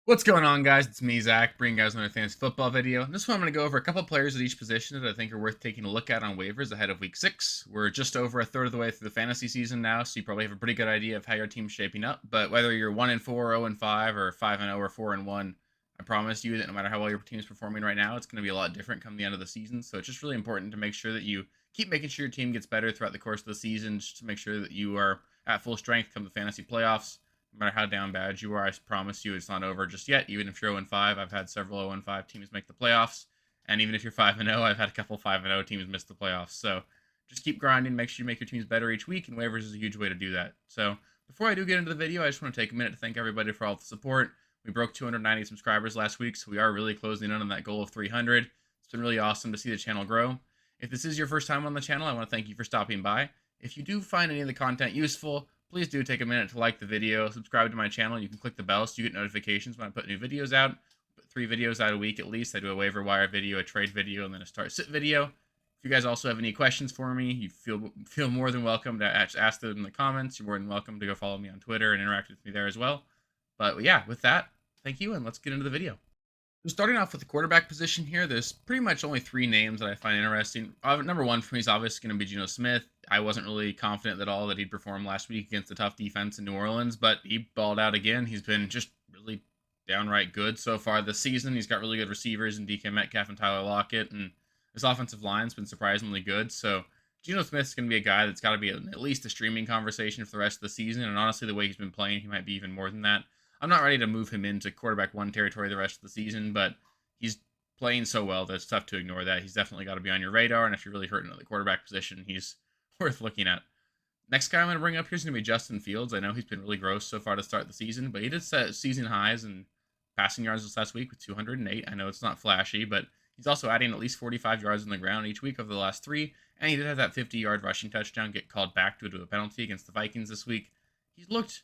What's going on, guys? It's me, Zach, bringing you guys another fantasy football video. This one, I'm going to go over a couple players at each position that I think are worth taking a look at on waivers ahead of Week 6. We're just over a third of the way through the fantasy season now, so you probably have a pretty good idea of how your team's shaping up. But whether you're 1-4, 0-5, or 5-0, or 4-1, I promise you that no matter how well your team is performing right now, it's going to be a lot different come the end of the season. So it's just really important to make sure that you keep making sure your team gets better throughout the course of the season, just to make sure that you are at full strength come the fantasy playoffs. No matter how down bad you are, I promise you it's not over just yet. Even if you're 0-5, I've had several 0-5 teams make the playoffs. And even if you're 5-0, I've had a couple 5-0 teams miss the playoffs. So just keep grinding. Make sure you make your teams better each week, and waivers is a huge way to do that. So before I do get into the video, I just want to take a minute to thank everybody for all the support. We broke 290 subscribers last week, so we are really closing in on that goal of 300. It's been really awesome to see the channel grow. If this is your first time on the channel, I want to thank you for stopping by. If you do find any of the content useful, please do take a minute to like the video, subscribe to my channel. You can click the bell so you get notifications when I put new videos out. I put 3 videos out a week at least. I do a waiver wire video, a trade video, and then a start sit video. If you guys also have any questions for me, you feel more than welcome to ask them in the comments. You're more than welcome to go follow me on Twitter and interact with me there as well. But yeah, with that, thank you, and let's get into the video. So starting off with the quarterback position here, there's pretty much only 3 names that I find interesting. Number one for me is obviously going to be Geno Smith. I wasn't really confident at all that he'd perform last week against a tough defense in New Orleans, but he balled out again. He's been just really downright good so far this season. He's got really good receivers in DK Metcalf and Tyler Lockett, and his offensive line's been surprisingly good. So Geno Smith's going to be a guy that's got to be at least a streaming conversation for the rest of the season, and honestly, the way he's been playing, he might be even more than that. I'm not ready to move him into quarterback 1 territory the rest of the season, but he's playing so well that it's tough to ignore that. He's definitely got to be on your radar, and if you're really hurting at the quarterback position, he's worth looking at. Next guy I'm going to bring up here is going to be Justin Fields. I know he's been really gross so far to start the season, but he did set season highs in passing yards this last week with 208. I know it's not flashy, but he's also adding at least 45 yards on the ground each week over the last 3, and he did have that 50-yard rushing touchdown get called back due to a penalty against the Vikings this week. He's looked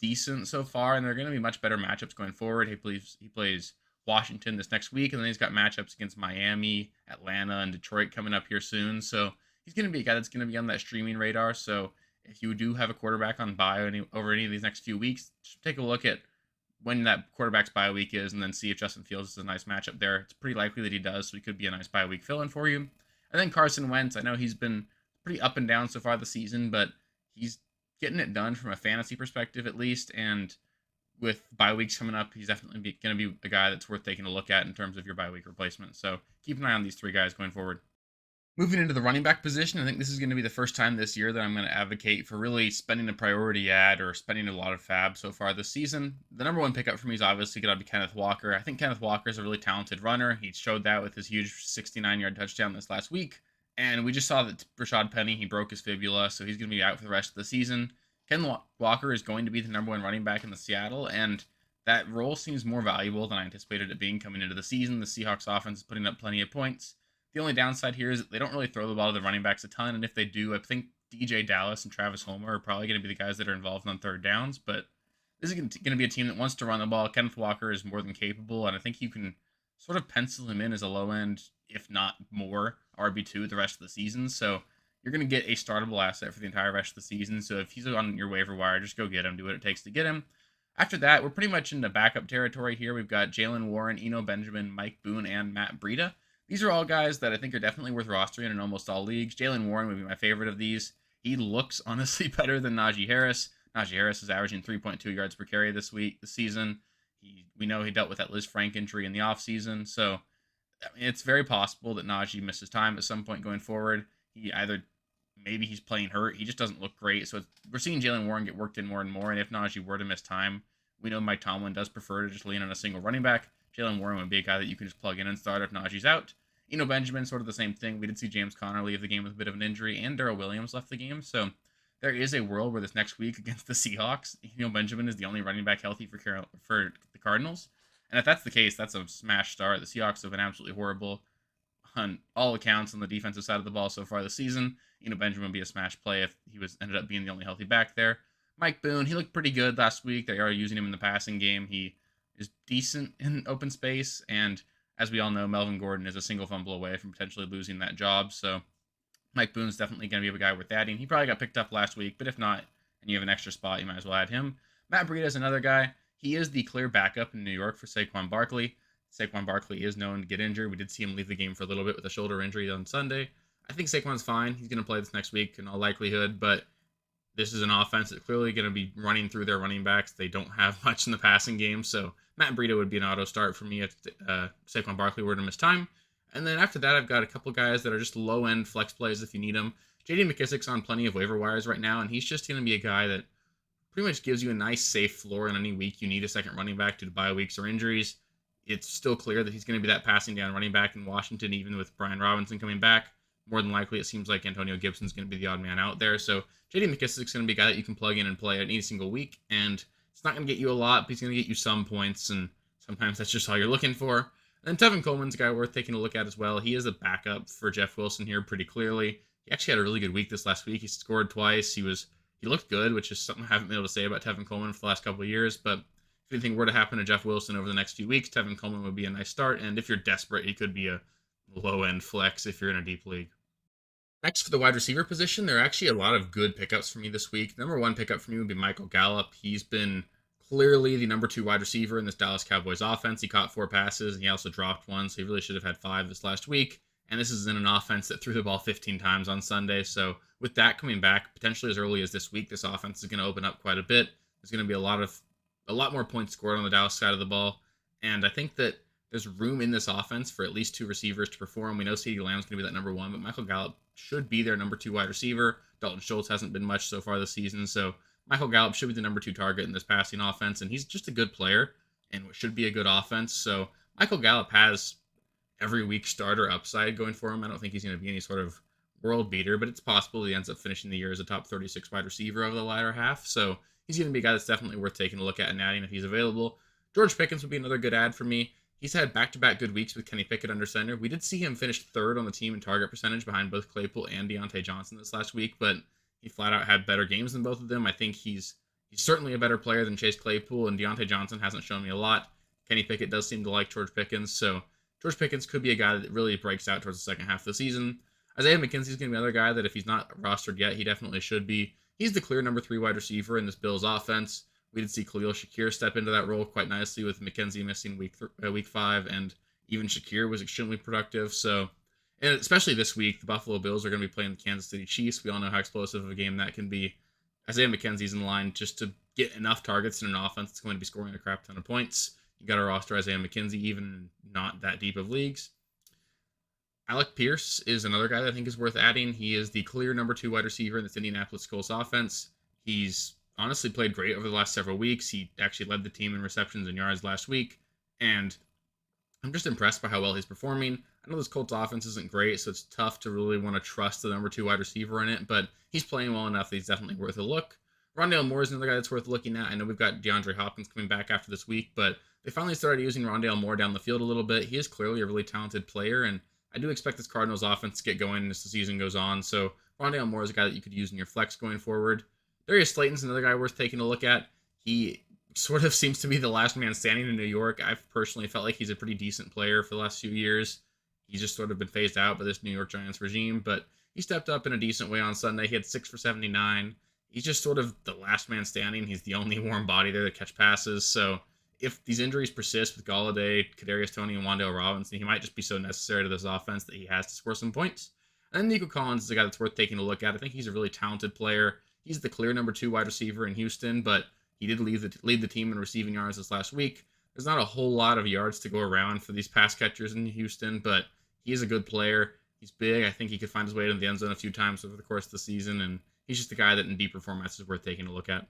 decent so far, and they're going to be much better matchups going forward. He plays Washington this next week, and then he's got matchups against Miami, Atlanta, and Detroit coming up here soon. So he's going to be a guy that's going to be on that streaming radar. So if you do have a quarterback on bye over any of these next few weeks, just take a look at when that quarterback's bye week is, and then see if Justin Fields is a nice matchup there. It's pretty likely that he does, so he could be a nice bye week fill-in for you. And then Carson Wentz, I know he's been pretty up and down so far this season, but he's getting it done from a fantasy perspective at least, and with bye weeks coming up, he's definitely going to be a guy that's worth taking a look at in terms of your bye week replacement. So keep an eye on these 3 guys going forward. Moving into the running back position, I think this is going to be the first time this year that I'm going to advocate for really spending a priority ad or spending a lot of fab so far this season. The number 1 pickup for me is obviously going to be Kenneth Walker. I think Kenneth Walker is a really talented runner. He showed that with his huge 69-yard touchdown this last week. And we just saw that Rashad Penny, he broke his fibula, so he's going to be out for the rest of the season. Ken Walker is going to be the number 1 running back in the Seattle, and that role seems more valuable than I anticipated it being coming into the season. The Seahawks offense is putting up plenty of points. The only downside here is that they don't really throw the ball to the running backs a ton, and if they do, I think DJ Dallas and Travis Homer are probably going to be the guys that are involved on 3rd downs, but this is going to be a team that wants to run the ball. Kenneth Walker is more than capable, and I think you can sort of pencil him in as a low end, if not more, RB2 the rest of the season. So you're going to get a startable asset for the entire rest of the season. So if he's on your waiver wire, just go get him. Do what it takes to get him. After that, we're pretty much in the backup territory here. We've got Jalen Warren, Eno Benjamin, Mike Boone, and Matt Breida. These are all guys that I think are definitely worth rostering in almost all leagues. Jalen Warren would be my favorite of these. He looks honestly better than Najee Harris. Najee Harris is averaging 3.2 yards per carry this season. We know he dealt with that Liz Frank injury in the offseason. So I mean, it's very possible that Najee misses time at some point going forward. Maybe he's playing hurt. He just doesn't look great. So we're seeing Jalen Warren get worked in more and more. And if Najee were to miss time, we know Mike Tomlin does prefer to just lean on a single running back. Jalen Warren would be a guy that you can just plug in and start if Najee's out. Eno Benjamin, sort of the same thing. We did see James Conner leave the game with a bit of an injury, and Darrell Williams left the game. So there is a world where this next week against the Seahawks, Eno Benjamin is the only running back healthy for the Cardinals. And if that's the case, that's a smash start. The Seahawks have been absolutely horrible on all accounts on the defensive side of the ball so far this season. Eno Benjamin would be a smash play if he ended up being the only healthy back there. Mike Boone, he looked pretty good last week. They are using him in the passing game. He is decent in open space, and as we all know, Melvin Gordon is a single fumble away from potentially losing that job. So Mike Boone's definitely going to be a guy worth adding. He probably got picked up last week, but if not, and you have an extra spot, you might as well add him. Matt Breida is another guy. He is the clear backup in New York for Saquon Barkley. Saquon Barkley is known to get injured. We did see him leave the game for a little bit with a shoulder injury on Sunday. I think Saquon's fine. He's going to play this next week in all likelihood, but this is an offense that's clearly going to be running through their running backs. They don't have much in the passing game, so Matt Breida would be an auto start for me if Saquon Barkley were to miss time. And then after that, I've got a couple guys that are just low-end flex plays if you need them. J.D. McKissic's on plenty of waiver wires right now, and he's just going to be a guy that pretty much gives you a nice, safe floor in any week you need a second running back due to bye weeks or injuries. It's still clear that he's going to be that passing down running back in Washington, even with Brian Robinson coming back. More than likely, it seems like Antonio Gibson's going to be the odd man out there. So J.D. McKissic's going to be a guy that you can plug in and play any single week, and it's not going to get you a lot, but he's going to get you some points, and sometimes that's just all you're looking for. And then Tevin Coleman's a guy worth taking a look at as well. He is a backup for Jeff Wilson here pretty clearly. He actually had a really good week this last week. He scored twice. He looked good, which is something I haven't been able to say about Tevin Coleman for the last couple of years. But if anything were to happen to Jeff Wilson over the next few weeks, Tevin Coleman would be a nice start. And if you're desperate, he could be a low-end flex if you're in a deep league. Next, for the wide receiver position, there are actually a lot of good pickups for me this week. Number one pickup for me would be Michael Gallup. He's been clearly the number 2 wide receiver in this Dallas Cowboys offense. He caught 4 passes, and he also dropped one, so he really should have had 5 this last week. And this is in an offense that threw the ball 15 times on Sunday. So with that coming back, potentially as early as this week, this offense is going to open up quite a bit. There's going to be a lot more points scored on the Dallas side of the ball. And I think that there's room in this offense for at least 2 receivers to perform. We know CeeDee Lamb's going to be that number 1, but Michael Gallup should be their number 2 wide receiver. Dalton Schultz hasn't been much so far this season, so Michael Gallup should be the number 2 target in this passing offense, and he's just a good player and should be a good offense. So Michael Gallup has every week starter upside going for him. I don't think he's going to be any sort of world beater, but it's possible he ends up finishing the year as a top 36 wide receiver over the latter half. So he's going to be a guy that's definitely worth taking a look at and adding if he's available. George Pickens would be another good add for me. He's had back-to-back good weeks with Kenny Pickett under center. We did see him finish 3rd on the team in target percentage behind both Claypool and Deontay Johnson this last week, but he flat out had better games than both of them. I think he's certainly a better player than Chase Claypool, and Deontay Johnson hasn't shown me a lot. Kenny Pickett does seem to like George Pickens, so George Pickens could be a guy that really breaks out towards the second half of the season. Isaiah McKenzie's going to be another guy that if he's not rostered yet, he definitely should be. He's the clear number 3 wide receiver in this Bills offense. We did see Khalil Shakir step into that role quite nicely with McKenzie missing week 5, and even Shakir was extremely productive. So, and especially this week, the Buffalo Bills are going to be playing the Kansas City Chiefs. We all know how explosive of a game that can be. Isaiah McKenzie's in line just to get enough targets in an offense that's going to be scoring a crap ton of points. You got to roster Isaiah McKenzie even in not that deep of leagues. Alec Pierce is another guy that I think is worth adding. He is the clear number 2 wide receiver in this Indianapolis Colts offense. He's honestly played great over the last several weeks. He actually led the team in receptions and yards last week, and I'm just impressed by how well he's performing. I know this Colts offense isn't great, so it's tough to really want to trust the number 2 wide receiver in it, but he's playing well enough that he's definitely worth a look. Rondale Moore is another guy that's worth looking at. I know we've got DeAndre Hopkins coming back after this week, but they finally started using Rondale Moore down the field a little bit. He is clearly a really talented player, and I do expect this Cardinals offense to get going as the season goes on, so Rondale Moore is a guy that you could use in your flex going forward. Darius Slayton's another guy worth taking a look at. He sort of seems to be the last man standing in New York. I've personally felt like he's a pretty decent player for the last few years. He's just sort of been phased out by this New York Giants regime, but he stepped up in a decent way on Sunday. He had 6 for 79. He's just sort of the last man standing. He's the only warm body there to catch passes. So if these injuries persist with Golladay, Kadarius Toney, and Wan'Dale Robinson, he might just be so necessary to this offense that he has to score some points. And then Nico Collins is a guy that's worth taking a look at. I think he's a really talented player. He's the clear number 2 wide receiver in Houston, but he did lead the team in receiving yards this last week. There's not a whole lot of yards to go around for these pass catchers in Houston, but he is a good player. He's big. I think he could find his way into the end zone a few times over the course of the season, and he's just a guy that in deeper formats is worth taking a look at.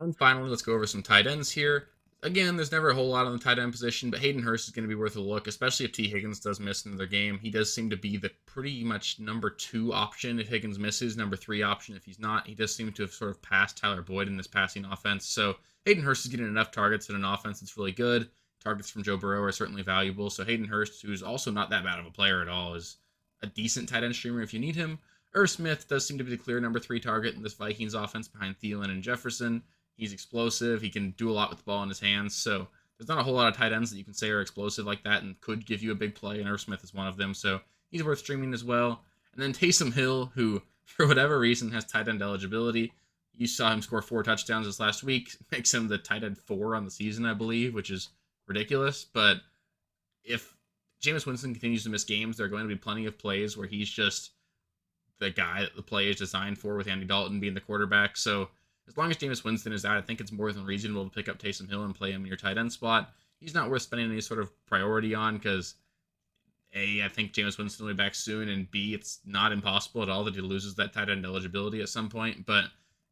And finally, let's go over some tight ends here. Again, there's never a whole lot on the tight end position, but Hayden Hurst is going to be worth a look, especially if T. Higgins does miss another game. He does seem to be the pretty much number 2 option if Higgins misses, number 3 option if he's not. He does seem to have sort of passed Tyler Boyd in this passing offense. So Hayden Hurst is getting enough targets in an offense that's really good. Targets from Joe Burrow are certainly valuable. So Hayden Hurst, who's also not that bad of a player at all, is a decent tight end streamer if you need him. Irv Smith does seem to be the clear number 3 target in this Vikings offense behind Thielen and Jefferson. He's explosive. He can do a lot with the ball in his hands. So there's not a whole lot of tight ends that you can say are explosive like that and could give you a big play, and Irv Smith is one of them. So he's worth streaming as well. And then Taysom Hill, who for whatever reason has tight end eligibility. You saw him score 4 touchdowns this last week. Makes him the tight end 4 on the season, I believe, which is ridiculous. But if Jameis Winston continues to miss games, there are going to be plenty of plays where he's just the guy that the play is designed for, with Andy Dalton being the quarterback. So as long as Jameis Winston is out, I think it's more than reasonable to pick up Taysom Hill and play him in your tight end spot. He's not worth spending any sort of priority on because A, I think Jameis Winston will be back soon, and B, it's not impossible at all that he loses that tight end eligibility at some point. But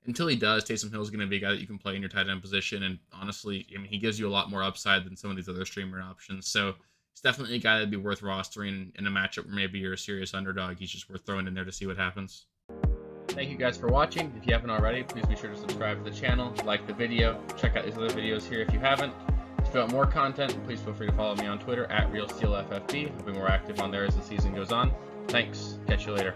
until he does, Taysom Hill is going to be a guy that you can play in your tight end position. And honestly, I mean, he gives you a lot more upside than some of these other streamer options. So it's definitely a guy that'd be worth rostering in a matchup where maybe you're a serious underdog. He's just worth throwing in there to see what happens. Thank you guys for watching. If you haven't already, please be sure to subscribe to the channel, like the video, check out these other videos here if you haven't. If you want more content, please feel free to follow me on Twitter at RealSteelFFB. I'll be more active on there as the season goes on. Thanks. Catch you later.